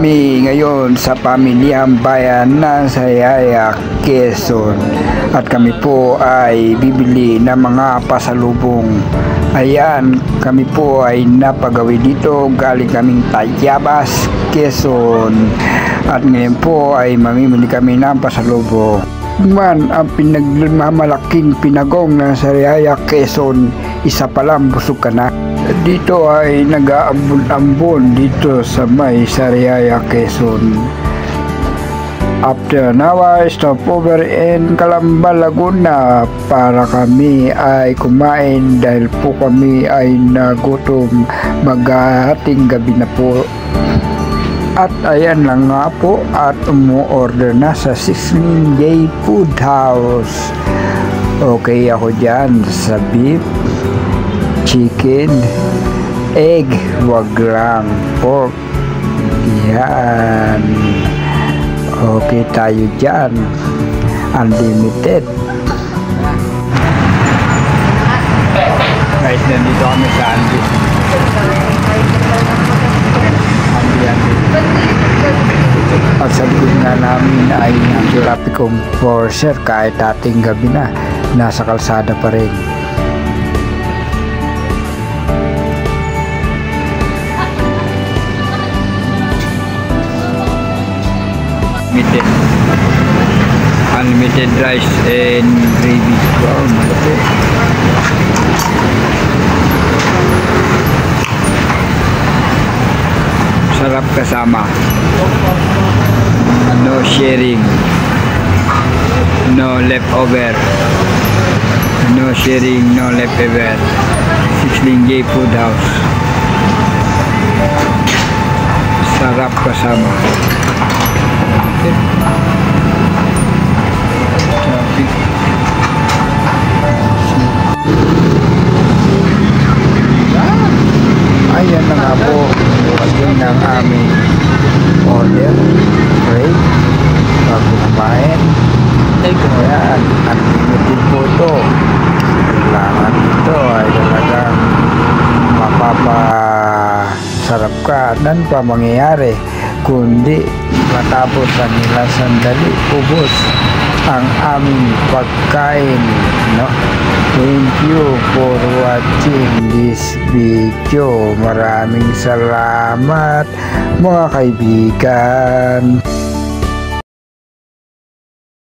kami ngayon sa pamilyang bayan ng Sariaya, Quezon, at kami po ay bibili ng mga pasalubong. Ayan, kami po ay napagawi dito, galing kaming Tayabas, Quezon, at ngayon po ay mamimili kami ng pasalubong. Man ang pinagmamalaking pinagong ng Sariaya, Quezon, isa pa lang busog ka na. Dito ay nag-aambon-ambon dito sa may Sariaya, Quezon. After an hour, stopover in Calamba, Laguna para kami ay kumain dahil po kami ay nagutom, maghahating gabi na po. At ayan lang nga po, at umu-order na sa Sizzling J Food House. Okay ako dyan sa beef, chicken, egg, wag lang pork. Yan. Okay tayo dyan. Unlimited. Guys, nandito kami sa Andy. At sa likod na namin ay ang traffic enforcer kahit ating gabi na, nasa kalsada pa rin. Unlimited rice and gravy. Wow, malaki. Sarap kasama. No sharing. No leftover. No sharing, no leftover. Sizzling J Food House. Sarap kasama. Ayan na nga po, pagdating ng aming order, break, bago kumain. Ayan, unlimited po ito. Kailangan ito ay talagang mapapasarap ka. Nan pa mangyayari kundi matapos ang ilang sandali, ubos ang aming pagkain, no? Thank you for watching this video. Maraming salamat mga kaibigan.